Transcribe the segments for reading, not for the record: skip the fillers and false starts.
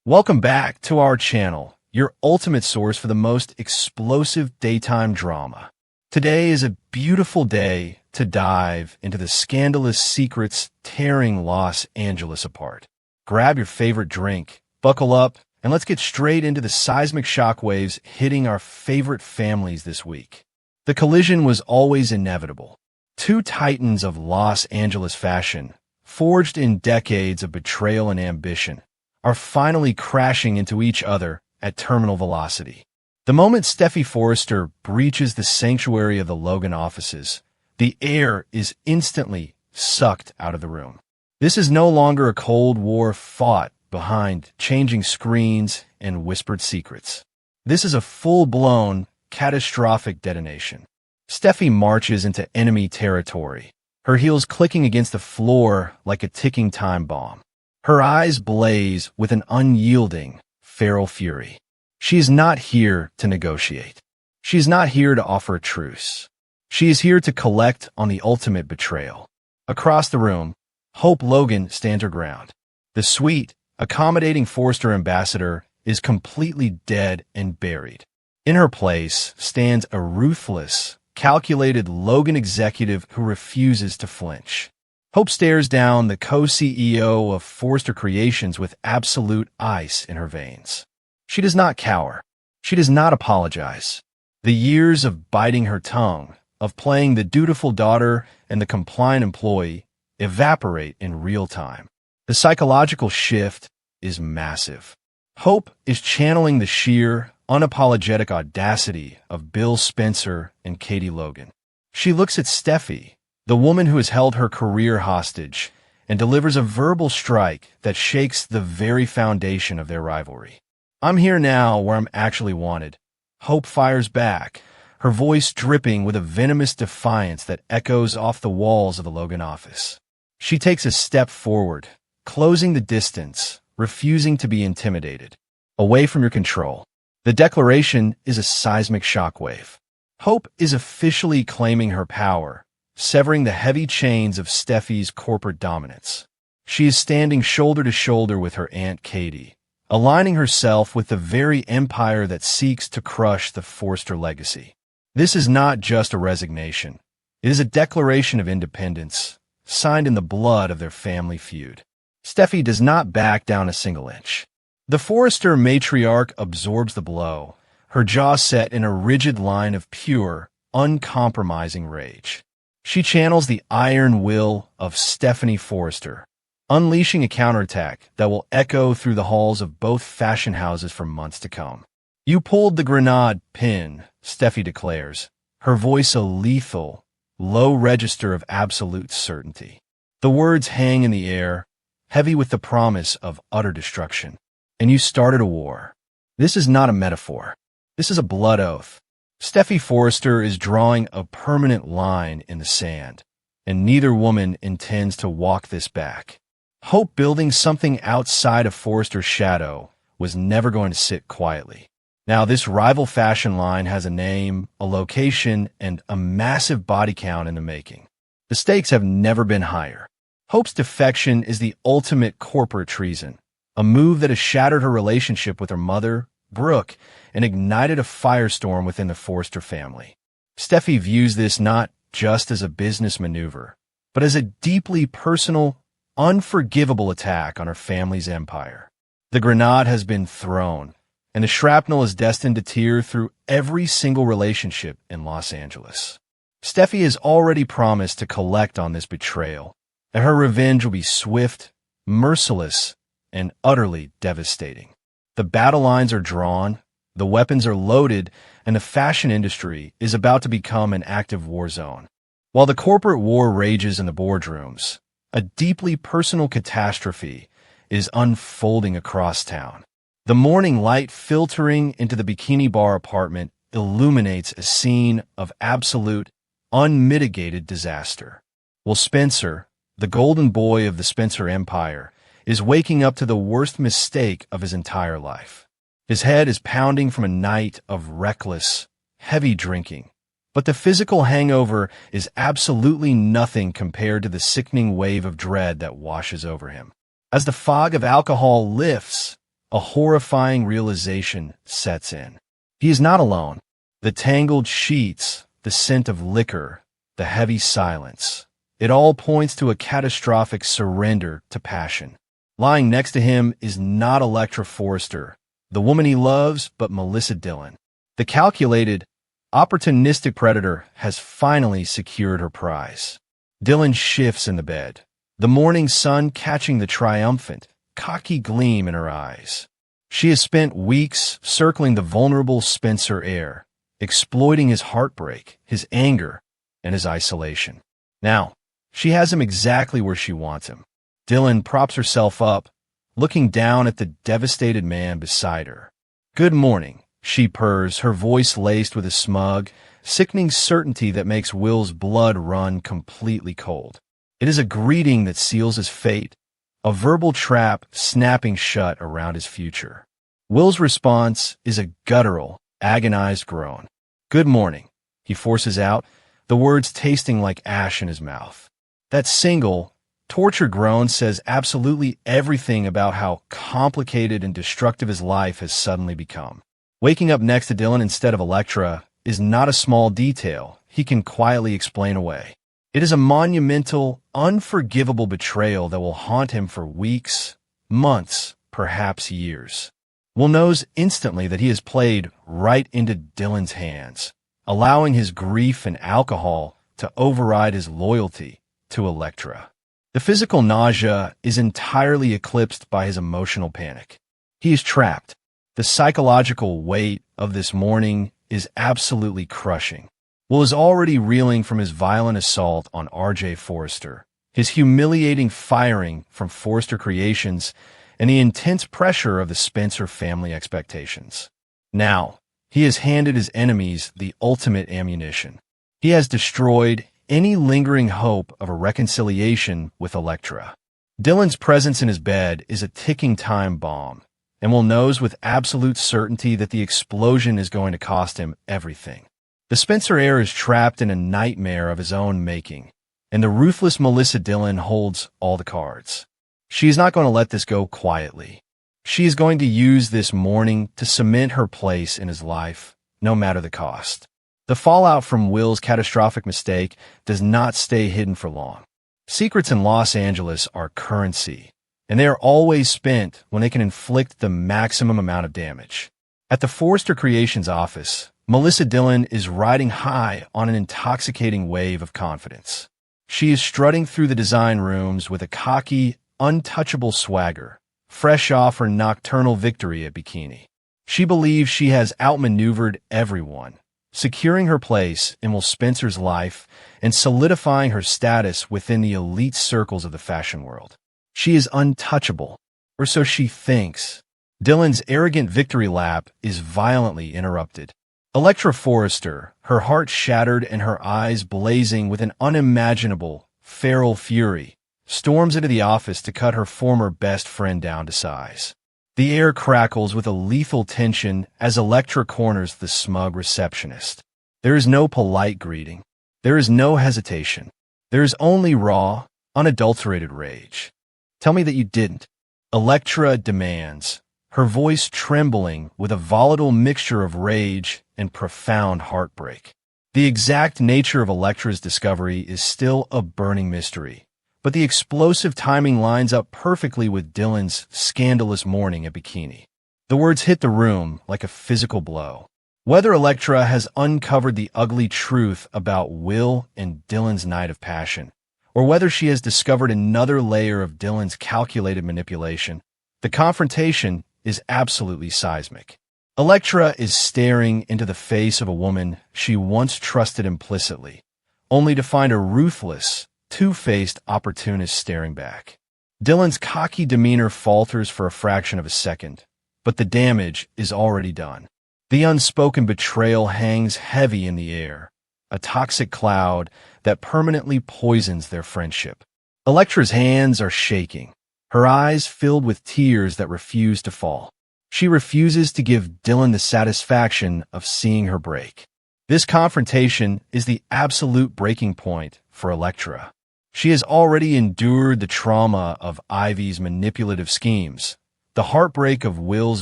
Welcome back to our channel, your ultimate source for the most explosive daytime drama. Today is a beautiful day to dive into the scandalous secrets tearing Los Angeles apart. Grab your favorite drink, buckle up, and let's get straight into the seismic shockwaves hitting our favorite families this week. The collision was always inevitable. Two titans of Los Angeles fashion, forged in decades of betrayal and ambition, are finally crashing into each other at terminal velocity. The moment Steffy Forrester breaches the sanctuary of the Logan offices, the air is instantly sucked out of the room. This is no longer a Cold War fought behind changing screens and whispered secrets. This is a full-blown, catastrophic detonation. Steffy marches into enemy territory, her heels clicking against the floor like a ticking time bomb. Her eyes blaze with an unyielding, feral fury. She is not here to negotiate. She is not here to offer a truce. She is here to collect on the ultimate betrayal. Across the room, Hope Logan stands her ground. The sweet, accommodating Forrester ambassador is completely dead and buried. In her place stands a ruthless, calculated Logan executive who refuses to flinch. Hope stares down the co-CEO of Forrester Creations with absolute ice in her veins. She does not cower. She does not apologize. The years of biting her tongue, of playing the dutiful daughter and the compliant employee, evaporate in real time. The psychological shift is massive. Hope is channeling the sheer, unapologetic audacity of Bill Spencer and Katie Logan. She looks at Steffy, the woman who has held her career hostage, and delivers a verbal strike that shakes the very foundation of their rivalry. "I'm here now where I'm actually wanted." Hope fires back, her voice dripping with a venomous defiance that echoes off the walls of the Logan office. She takes a step forward, closing the distance, refusing to be intimidated. "Away from your control." The declaration is a seismic shockwave. Hope is officially claiming her power, severing the heavy chains of Steffy's corporate dominance. She is standing shoulder to shoulder with her Aunt Katie, aligning herself with the very empire that seeks to crush the Forrester legacy. This is not just a resignation. It is a declaration of independence, signed in the blood of their family feud. Steffy does not back down a single inch. The Forrester matriarch absorbs the blow, her jaw set in a rigid line of pure, uncompromising rage. She channels the iron will of Stephanie Forrester, unleashing a counterattack that will echo through the halls of both fashion houses for months to come. "You pulled the Grenade pin," Steffy declares, her voice a lethal, low register of absolute certainty. The words hang in the air, heavy with the promise of utter destruction. "And you started a war." This is not a metaphor. This is a blood oath. Steffy Forrester is drawing a permanent line in the sand, and neither woman intends to walk this back. Hope building something outside of Forrester's shadow was never going to sit quietly. Now, this rival fashion line has a name, a location, and a massive body count in the making. The stakes have never been higher. Hope's defection is the ultimate corporate treason, a move that has shattered her relationship with her mother, Brooke, and ignited a firestorm within the Forrester family. Steffy views this not just as a business maneuver, but as a deeply personal, unforgivable attack on her family's empire. The grenade has been thrown, and the shrapnel is destined to tear through every single relationship in Los Angeles. Steffy has already promised to collect on this betrayal, and her revenge will be swift, merciless, and utterly devastating. The battle lines are drawn, the weapons are loaded, and the fashion industry is about to become an active war zone. While the corporate war rages in the boardrooms, a deeply personal catastrophe is unfolding across town. The morning light filtering into the Bikini Bar apartment illuminates a scene of absolute, unmitigated disaster. While Spencer, the golden boy of the Spencer Empire, is waking up to the worst mistake of his entire life. His head is pounding from a night of reckless, heavy drinking, but the physical hangover is absolutely nothing compared to the sickening wave of dread that washes over him. As the fog of alcohol lifts, a horrifying realization sets in. He is not alone. The tangled sheets, the scent of liquor, the heavy silence. It all points to a catastrophic surrender to passion. Lying next to him is not Elektra Forrester, the woman he loves, but Melissa Dillon. The calculated, opportunistic predator has finally secured her prize. Dillon shifts in the bed, the morning sun catching the triumphant, cocky gleam in her eyes. She has spent weeks circling the vulnerable Spencer heir, exploiting his heartbreak, his anger, and his isolation. Now, she has him exactly where she wants him. Dillon props herself up, looking down at the devastated man beside her. "Good morning," she purrs, her voice laced with a smug, sickening certainty that makes Will's blood run completely cold. It is a greeting that seals his fate, a verbal trap snapping shut around his future. Will's response is a guttural, agonized groan. "Good morning," he forces out, the words tasting like ash in his mouth. That single, tortured groan says absolutely everything about how complicated and destructive his life has suddenly become. Waking up next to Dillon instead of Elektra is not a small detail he can quietly explain away. It is a monumental, unforgivable betrayal that will haunt him for weeks, months, perhaps years. Will knows instantly that he has played right into Dillon's hands, allowing his grief and alcohol to override his loyalty to Elektra. The physical nausea is entirely eclipsed by his emotional panic. He is trapped. The psychological weight of this morning is absolutely crushing. Will is already reeling from his violent assault on R.J. Forrester, his humiliating firing from Forrester Creations, and the intense pressure of the Spencer family expectations. Now, he has handed his enemies the ultimate ammunition. He has destroyed any lingering hope of a reconciliation with Elektra. Dillon's presence in his bed is a ticking time bomb, and Will knows with absolute certainty that the explosion is going to cost him everything. The Spencer heir is trapped in a nightmare of his own making, and the ruthless Melissa Dillon holds all the cards. She is not going to let this go quietly. She is going to use this morning to cement her place in his life, no matter the cost. The fallout from Will's catastrophic mistake does not stay hidden for long. Secrets in Los Angeles are currency, and they are always spent when they can inflict the maximum amount of damage. At the Forrester Creations office, Melissa Dillon is riding high on an intoxicating wave of confidence. She is strutting through the design rooms with a cocky, untouchable swagger, fresh off her nocturnal victory at Bikini. She believes she has outmaneuvered everyone, securing her place in Will Spencer's life and solidifying her status within the elite circles of the fashion world. She is untouchable, or so she thinks. Dillon's arrogant victory lap is violently interrupted. Elektra Forrester, her heart shattered and her eyes blazing with an unimaginable, feral fury, storms into the office to cut her former best friend down to size. The air crackles with a lethal tension as Elektra corners the smug receptionist. There is no polite greeting. There is no hesitation. There is only raw, unadulterated rage. "Tell me that you didn't," Elektra demands, her voice trembling with a volatile mixture of rage and profound heartbreak. The exact nature of Elektra's discovery is still a burning mystery, but the explosive timing lines up perfectly with Dillon's scandalous morning at Bikini. The words hit the room like a physical blow. Whether Elektra has uncovered the ugly truth about Will and Dillon's night of passion, or whether she has discovered another layer of Dillon's calculated manipulation, the confrontation is absolutely seismic. Elektra is staring into the face of a woman she once trusted implicitly, only to find a ruthless, two-faced opportunist staring back. Dillon's cocky demeanor falters for a fraction of a second, but the damage is already done. The unspoken betrayal hangs heavy in the air, a toxic cloud that permanently poisons their friendship. Elektra's hands are shaking, her eyes filled with tears that refuse to fall. She refuses to give Dillon the satisfaction of seeing her break. This confrontation is the absolute breaking point for Elektra. She has already endured the trauma of Ivy's manipulative schemes, the heartbreak of Will's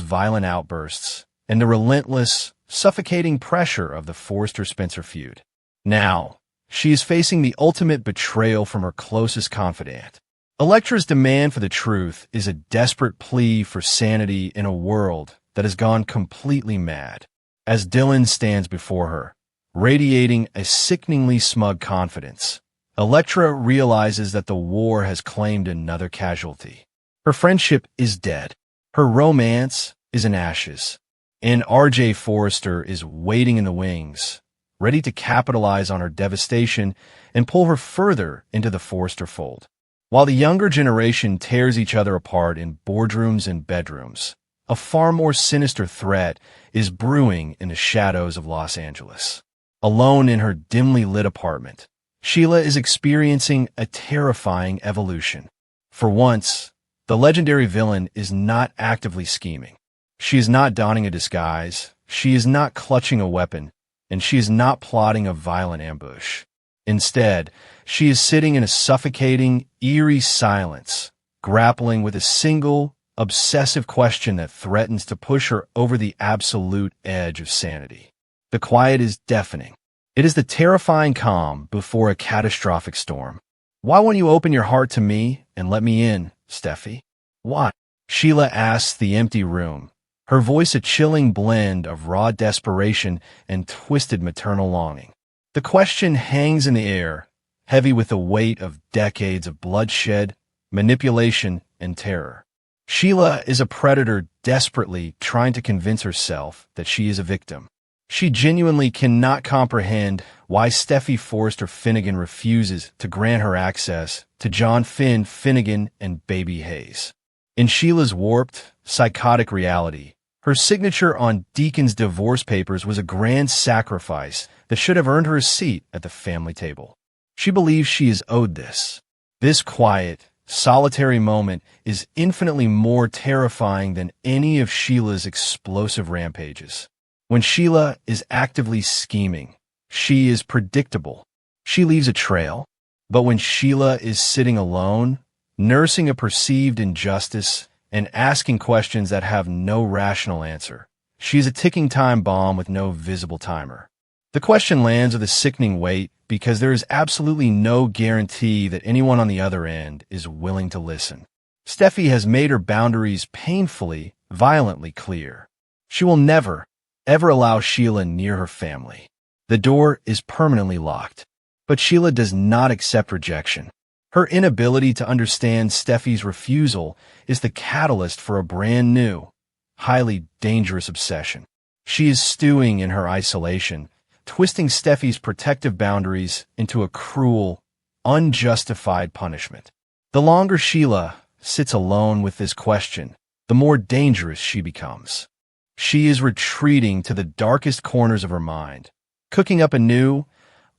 violent outbursts, and the relentless, suffocating pressure of the Forrester-Spencer feud. Now, she is facing the ultimate betrayal from her closest confidant. Elektra's demand for the truth is a desperate plea for sanity in a world that has gone completely mad. As Dylan stands before her, radiating a sickeningly smug confidence, Elektra realizes that the war has claimed another casualty. Her friendship is dead. Her romance is in ashes. And R.J. Forrester is waiting in the wings, ready to capitalize on her devastation and pull her further into the Forrester fold. While the younger generation tears each other apart in boardrooms and bedrooms, a far more sinister threat is brewing in the shadows of Los Angeles. Alone in her dimly lit apartment, Sheila is experiencing a terrifying evolution. For once, the legendary villain is not actively scheming. She is not donning a disguise, she is not clutching a weapon, and she is not plotting a violent ambush. Instead, she is sitting in a suffocating, eerie silence, grappling with a single, obsessive question that threatens to push her over the absolute edge of sanity. The quiet is deafening. It is the terrifying calm before a catastrophic storm. Why won't you open your heart to me and let me in, Steffi? Why? Sheila asks the empty room, her voice a chilling blend of raw desperation and twisted maternal longing. The question hangs in the air, heavy with the weight of decades of bloodshed, manipulation, and terror. Sheila is a predator desperately trying to convince herself that she is a victim. She genuinely cannot comprehend why Steffi Forrester Finnegan refuses to grant her access to John Finn Finnegan and Baby Hayes. In Sheila's warped, psychotic reality, her signature on Deacon's divorce papers was a grand sacrifice that should have earned her a seat at the family table. She believes she is owed this. This quiet, solitary moment is infinitely more terrifying than any of Sheila's explosive rampages. When Sheila is actively scheming, she is predictable. She leaves a trail. But when Sheila is sitting alone, nursing a perceived injustice and asking questions that have no rational answer, she is a ticking time bomb with no visible timer. The question lands with a sickening weight because there is absolutely no guarantee that anyone on the other end is willing to listen. Steffi has made her boundaries painfully, violently clear. She will never, ever allow Sheila near her family. The door is permanently locked. But Sheila does not accept rejection. Her inability to understand Steffi's refusal is the catalyst for a brand new, highly dangerous obsession. She is stewing in her isolation, twisting Steffi's protective boundaries into a cruel, unjustified punishment. The longer Sheila sits alone with this question, the more dangerous she becomes. She is retreating to the darkest corners of her mind, cooking up a new,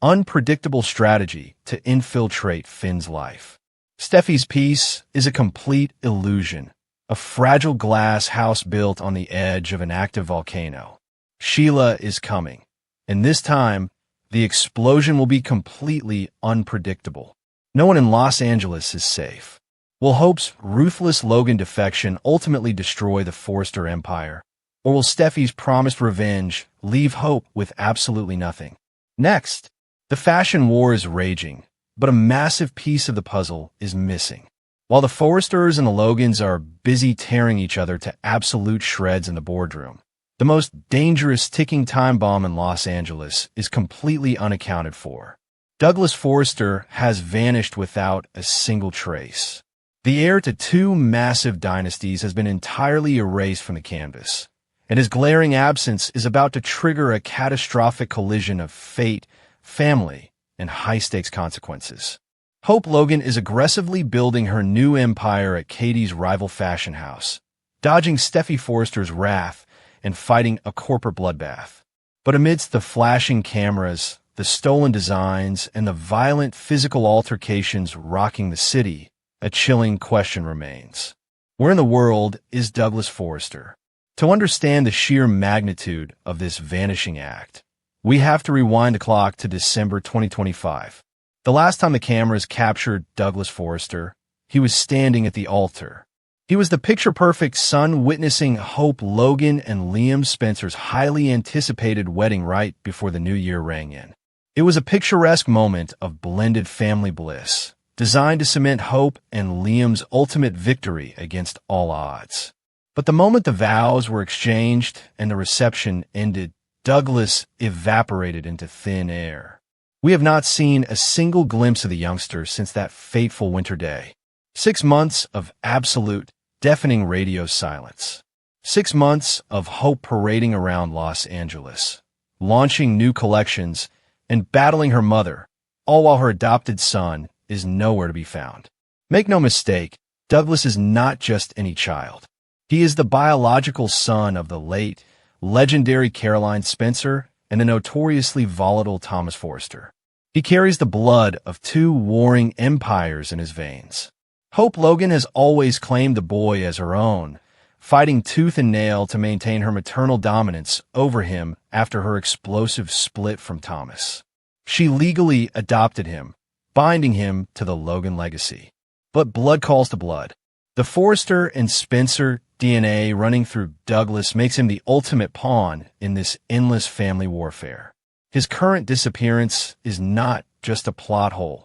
unpredictable strategy to infiltrate Finn's life. Steffi's peace is a complete illusion, a fragile glass house built on the edge of an active volcano. Sheila is coming, and this time, the explosion will be completely unpredictable. No one in Los Angeles is safe. Will Hope's ruthless Logan defection ultimately destroy the Forrester empire? Or will Steffi's promised revenge leave Hope with absolutely nothing? Next, the fashion war is raging, but a massive piece of the puzzle is missing. While the Forresters and the Logans are busy tearing each other to absolute shreds in the boardroom, the most dangerous ticking time bomb in Los Angeles is completely unaccounted for. Douglas Forrester has vanished without a single trace. The heir to two massive dynasties has been entirely erased from the canvas, and his glaring absence is about to trigger a catastrophic collision of fate, family, and high-stakes consequences. Hope Logan is aggressively building her new empire at Katie's rival fashion house, dodging Steffi Forrester's wrath and fighting a corporate bloodbath. But amidst the flashing cameras, the stolen designs, and the violent physical altercations rocking the city, a chilling question remains. Where in the world is Douglas Forrester? To understand the sheer magnitude of this vanishing act, we have to rewind the clock to December 2025. The last time the cameras captured Douglas Forrester, he was standing at the altar. He was the picture-perfect son witnessing Hope Logan and Liam Spencer's highly anticipated wedding right before the new year rang in. It was a picturesque moment of blended family bliss, designed to cement Hope and Liam's ultimate victory against all odds. But the moment the vows were exchanged and the reception ended, Douglas evaporated into thin air. We have not seen a single glimpse of the youngster since that fateful winter day. 6 months of absolute, deafening radio silence. 6 months of Hope parading around Los Angeles, launching new collections, and battling her mother, all while her adopted son is nowhere to be found. Make no mistake, Douglas is not just any child. He is the biological son of the late, legendary Caroline Spencer and the notoriously volatile Thomas Forrester. He carries the blood of 2 warring empires in his veins. Hope Logan has always claimed the boy as her own, fighting tooth and nail to maintain her maternal dominance over him after her explosive split from Thomas. She legally adopted him, binding him to the Logan legacy. But blood calls to blood. The Forrester and Spencer DNA running through Douglas makes him the ultimate pawn in this endless family warfare. His current disappearance is not just a plot hole.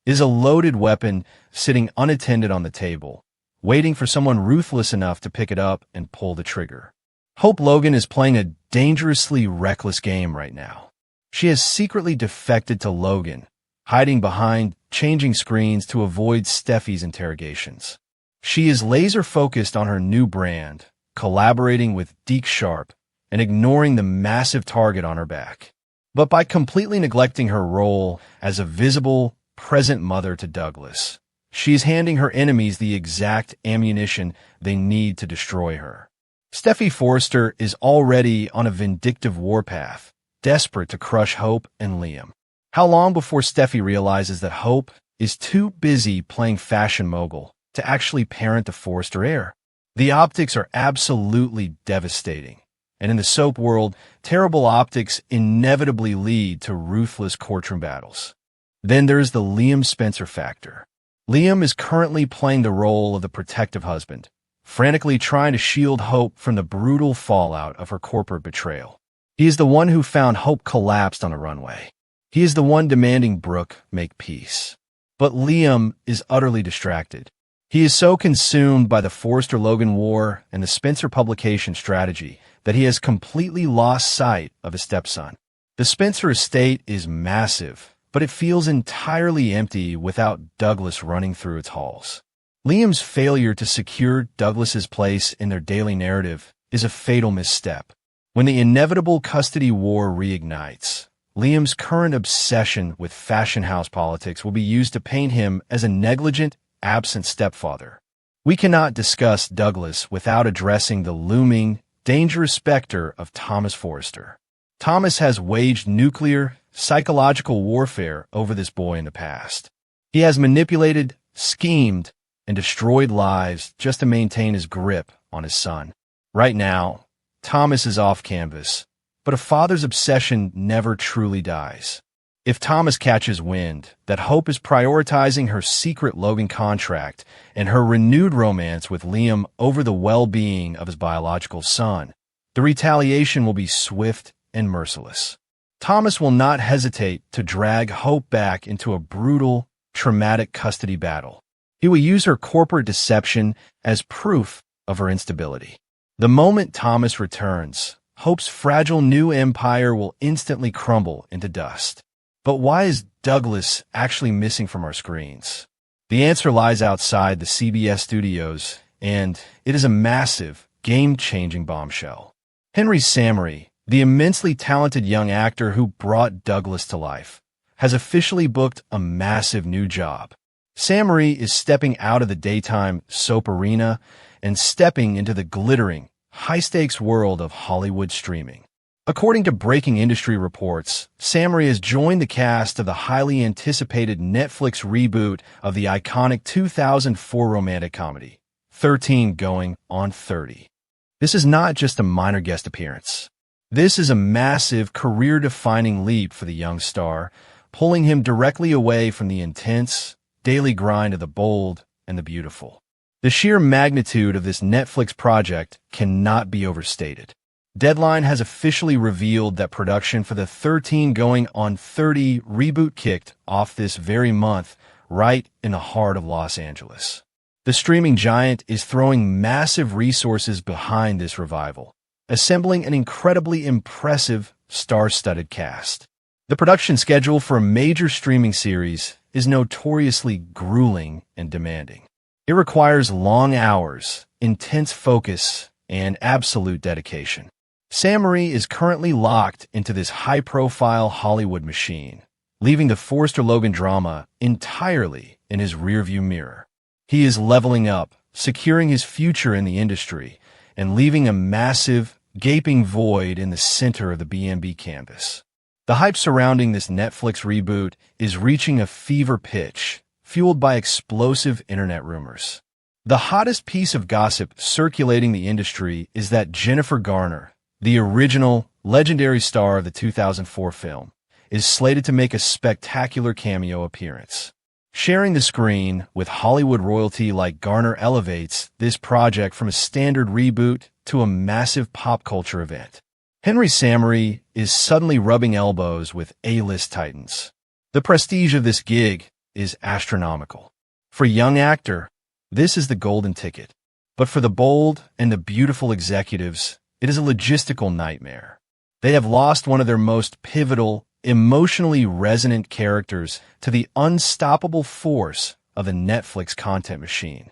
It is a loaded weapon sitting unattended on the table, waiting for someone ruthless enough to pick it up and pull the trigger. Hope Logan is playing a dangerously reckless game right now. She has secretly defected to Logan, hiding behind changing screens to avoid Steffi's interrogations. She is laser-focused on her new brand, collaborating with Deke Sharp and ignoring the massive target on her back. But by completely neglecting her role as a visible, present mother to Douglas, she is handing her enemies the exact ammunition they need to destroy her. Steffi Forrester is already on a vindictive warpath, desperate to crush Hope and Liam. How long before Steffi realizes that Hope is too busy playing fashion mogul to actually parent the Forrester heir? The optics are absolutely devastating. And in the soap world, terrible optics inevitably lead to ruthless courtroom battles. Then there's the Liam Spencer factor. Liam is currently playing the role of the protective husband, frantically trying to shield Hope from the brutal fallout of her corporate betrayal. He is the one who found Hope collapsed on a runway. He is the one demanding Brooke make peace. But Liam is utterly distracted. He is so consumed by the Forrester-Logan war and the Spencer publication strategy that he has completely lost sight of his stepson. The Spencer estate is massive, but it feels entirely empty without Douglas running through its halls. Liam's failure to secure Douglas's place in their daily narrative is a fatal misstep. When the inevitable custody war reignites, Liam's current obsession with fashion house politics will be used to paint him as a negligent, absent stepfather. We cannot discuss Douglas without addressing the looming, dangerous specter of Thomas Forrester. Thomas has waged nuclear, psychological warfare over this boy in the past. He has manipulated, schemed, and destroyed lives just to maintain his grip on his son. Right now, Thomas is off canvas, but a father's obsession never truly dies. If Thomas catches wind that Hope is prioritizing her secret Logan contract and her renewed romance with Liam over the well-being of his biological son, the retaliation will be swift and merciless. Thomas will not hesitate to drag Hope back into a brutal, traumatic custody battle. He will use her corporate deception as proof of her instability. The moment Thomas returns, Hope's fragile new empire will instantly crumble into dust. But why is Douglas actually missing from our screens? The answer lies outside the CBS studios, and it is a massive, game-changing bombshell. Henry Samory, the immensely talented young actor who brought Douglas to life, has officially booked a massive new job. Samory is stepping out of the daytime soap arena and stepping into the glittering, high-stakes world of Hollywood streaming. According to breaking industry reports, Samory has joined the cast of the highly anticipated Netflix reboot of the iconic 2004 romantic comedy, 13 Going on 30. This is not just a minor guest appearance. This is a massive, career-defining leap for the young star, pulling him directly away from the intense, daily grind of the bold and the beautiful. The sheer magnitude of this Netflix project cannot be overstated. Deadline has officially revealed that production for the 13 going on 30 reboot kicked off this very month, right in the heart of Los Angeles. The streaming giant is throwing massive resources behind this revival, assembling an incredibly impressive, star-studded cast. The production schedule for a major streaming series is notoriously grueling and demanding. It requires long hours, intense focus, and absolute dedication. Sam Marie is currently locked into this high-profile Hollywood machine, leaving the Forrester-Logan drama entirely in his rearview mirror. He is leveling up, securing his future in the industry, and leaving a massive, gaping void in the center of the BMB canvas. The hype surrounding this Netflix reboot is reaching a fever pitch, fueled by explosive internet rumors. The hottest piece of gossip circulating the industry is that Jennifer Garner, the original, legendary star of the 2004 film, is slated to make a spectacular cameo appearance. Sharing the screen with Hollywood royalty like Garner elevates this project from a standard reboot to a massive pop culture event. Henry Samary is suddenly rubbing elbows with A-list titans. The prestige of this gig is astronomical. For a young actor, this is the golden ticket. But for the bold and the beautiful executives, it is a logistical nightmare. They have lost one of their most pivotal, emotionally resonant characters to the unstoppable force of the Netflix content machine.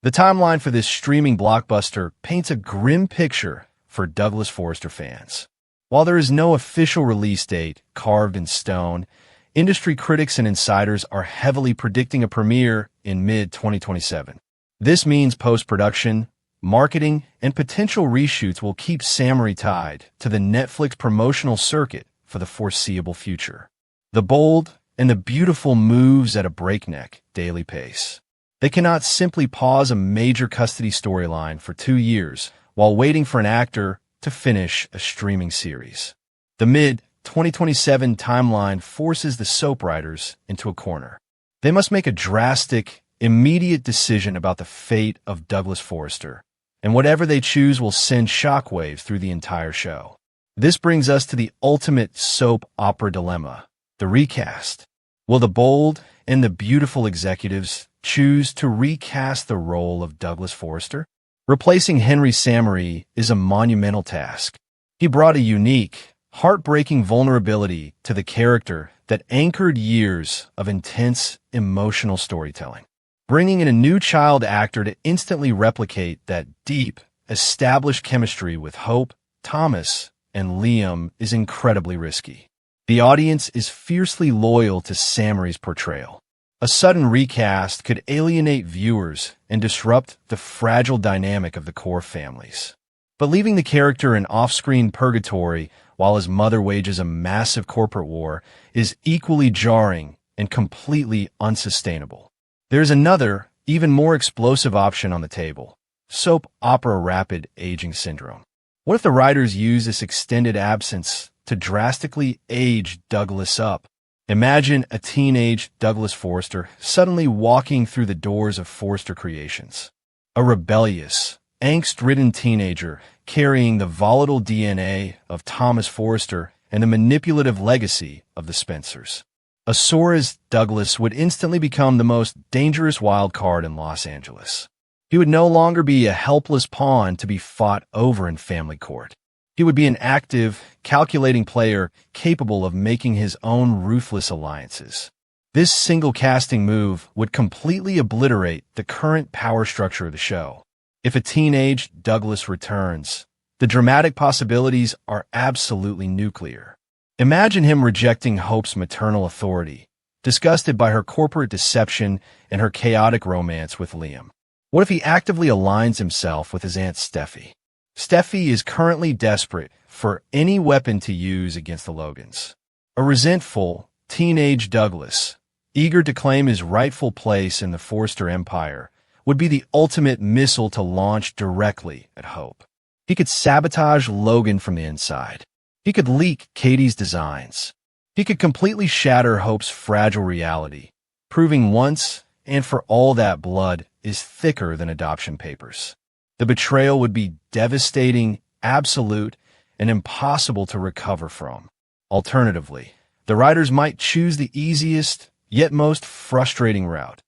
The timeline for this streaming blockbuster paints a grim picture for Douglas Forrester fans. While there is no official release date carved in stone, industry critics and insiders are heavily predicting a premiere in mid-2027. This means post-production, marketing, and potential reshoots will keep Samary tied to the Netflix promotional circuit for the foreseeable future. The bold and the beautiful moves at a breakneck daily pace. They cannot simply pause a major custody storyline for 2 years while waiting for an actor to finish a streaming series. The mid-2027 timeline forces the soap writers into a corner. They must make a drastic, immediate decision about the fate of Douglas Forrester, and whatever they choose will send shockwaves through the entire show. This brings us to the ultimate soap opera dilemma, the recast. Will the bold and the beautiful executives choose to recast the role of Douglas Forrester? Replacing Henry Samary is a monumental task. He brought a unique, heartbreaking vulnerability to the character that anchored years of intense, emotional storytelling. Bringing in a new child actor to instantly replicate that deep, established chemistry with Hope, Thomas, and Liam is incredibly risky. The audience is fiercely loyal to Samary's portrayal. A sudden recast could alienate viewers and disrupt the fragile dynamic of the core families. But leaving the character in off-screen purgatory while his mother wages a massive corporate war is equally jarring and completely unsustainable. There's another, even more explosive option on the table: soap opera rapid aging syndrome. What if the writers use this extended absence to drastically age Douglas up? Imagine a teenage Douglas Forrester suddenly walking through the doors of Forrester Creations. A rebellious, angst-ridden teenager carrying the volatile DNA of Thomas Forrester and the manipulative legacy of the Spencers. A Soares Douglas would instantly become the most dangerous wild card in Los Angeles. He would no longer be a helpless pawn to be fought over in family court. He would be an active, calculating player capable of making his own ruthless alliances. This single casting move would completely obliterate the current power structure of the show. If a teenage Douglas returns, the dramatic possibilities are absolutely nuclear. Imagine him rejecting Hope's maternal authority, disgusted by her corporate deception and her chaotic romance with Liam. What if he actively aligns himself with his Aunt Steffi? Steffi is currently desperate for any weapon to use against the Logans. A resentful, teenage Douglas, eager to claim his rightful place in the Forrester empire, would be the ultimate missile to launch directly at Hope. He could sabotage Logan from the inside. He could leak Katie's designs. He could completely shatter Hope's fragile reality, proving once and for all that blood is thicker than adoption papers. The betrayal would be devastating, absolute, and impossible to recover from. Alternatively, the writers might choose the easiest, yet most frustrating route,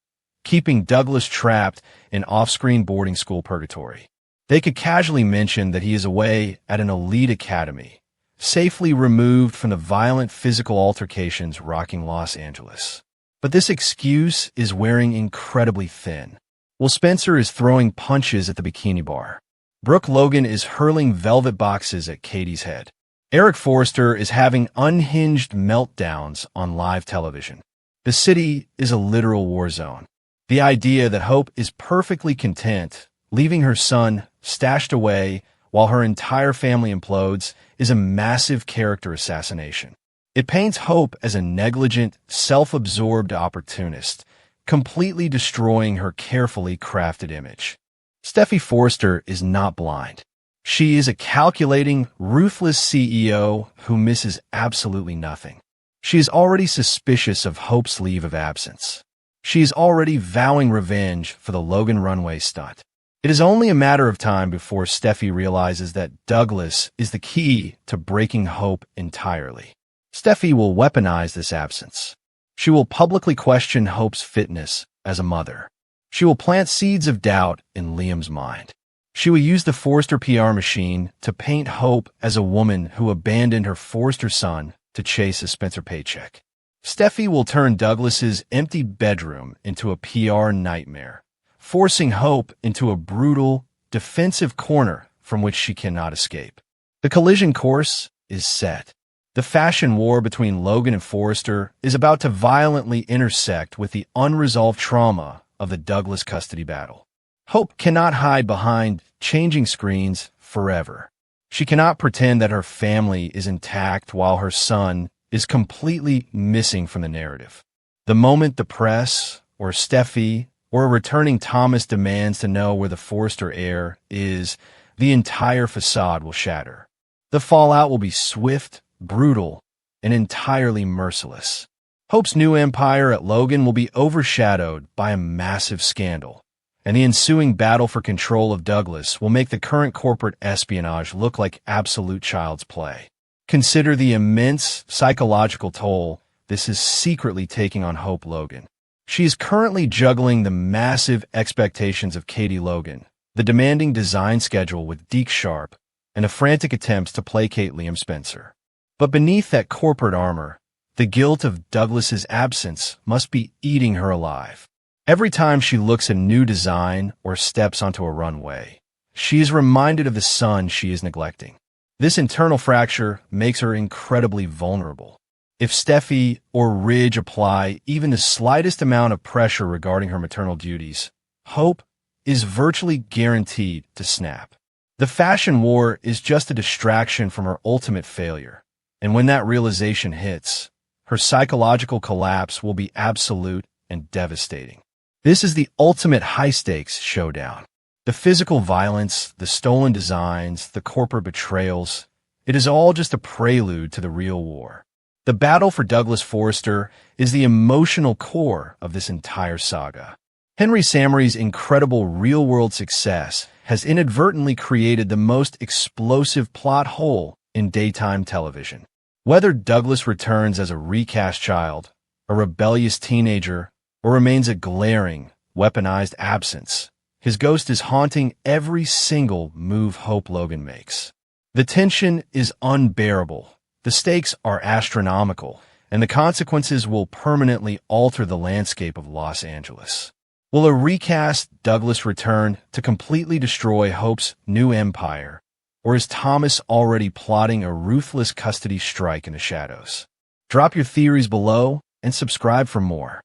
keeping Douglas trapped in off-screen boarding school purgatory. They could casually mention that he is away at an elite academy, safely removed from the violent physical altercations rocking Los Angeles. But this excuse is wearing incredibly thin. Will Spencer is throwing punches at the bikini bar. Brooke Logan is hurling velvet boxes at Katie's head. Eric Forrester is having unhinged meltdowns on live television. The city is a literal war zone. The idea that Hope is perfectly content, leaving her son stashed away while her entire family implodes, is a massive character assassination. It paints Hope as a negligent, self-absorbed opportunist, completely destroying her carefully crafted image. Steffy Forrester is not blind. She is a calculating, ruthless CEO who misses absolutely nothing. She is already suspicious of Hope's leave of absence. She is already vowing revenge for the Logan runway stunt. It is only a matter of time before Steffy realizes that Douglas is the key to breaking Hope entirely. Steffy will weaponize this absence. She will publicly question Hope's fitness as a mother. She will plant seeds of doubt in Liam's mind. She will use the Forrester PR machine to paint Hope as a woman who abandoned her Forrester son to chase a Spencer paycheck. Steffy will turn Douglas's empty bedroom into a PR nightmare, forcing Hope into a brutal, defensive corner from which she cannot escape. The collision course is set. The fashion war between Logan and Forrester is about to violently intersect with the unresolved trauma of the Douglas custody battle. Hope cannot hide behind changing screens forever. She cannot pretend that her family is intact while her son is completely missing from the narrative. The moment the press, or Steffy, or a returning Thomas demands to know where the Forrester heir is, the entire facade will shatter. The fallout will be swift, brutal, and entirely merciless. Hope's new empire at Logan will be overshadowed by a massive scandal, and the ensuing battle for control of Douglas will make the current corporate espionage look like absolute child's play. Consider the immense psychological toll this is secretly taking on Hope Logan. She is currently juggling the massive expectations of Katie Logan, the demanding design schedule with Deke Sharp, and the frantic attempts to placate Liam Spencer. But beneath that corporate armor, the guilt of Douglas's absence must be eating her alive. Every time she looks at a new design or steps onto a runway, she is reminded of the son she is neglecting. This internal fracture makes her incredibly vulnerable. If Steffy or Ridge apply even the slightest amount of pressure regarding her maternal duties, Hope is virtually guaranteed to snap. The fashion war is just a distraction from her ultimate failure, and when that realization hits, her psychological collapse will be absolute and devastating. This is the ultimate high-stakes showdown. The physical violence, the stolen designs, the corporate betrayals, it is all just a prelude to the real war. The battle for Douglas Forrester is the emotional core of this entire saga. Henry Samry's incredible real-world success has inadvertently created the most explosive plot hole in daytime television. Whether Douglas returns as a recast child, a rebellious teenager, or remains a glaring, weaponized absence, his ghost is haunting every single move Hope Logan makes. The tension is unbearable, the stakes are astronomical, and the consequences will permanently alter the landscape of Los Angeles. Will a recast Douglas return to completely destroy Hope's new empire, or is Thomas already plotting a ruthless custody strike in the shadows? Drop your theories below and subscribe for more.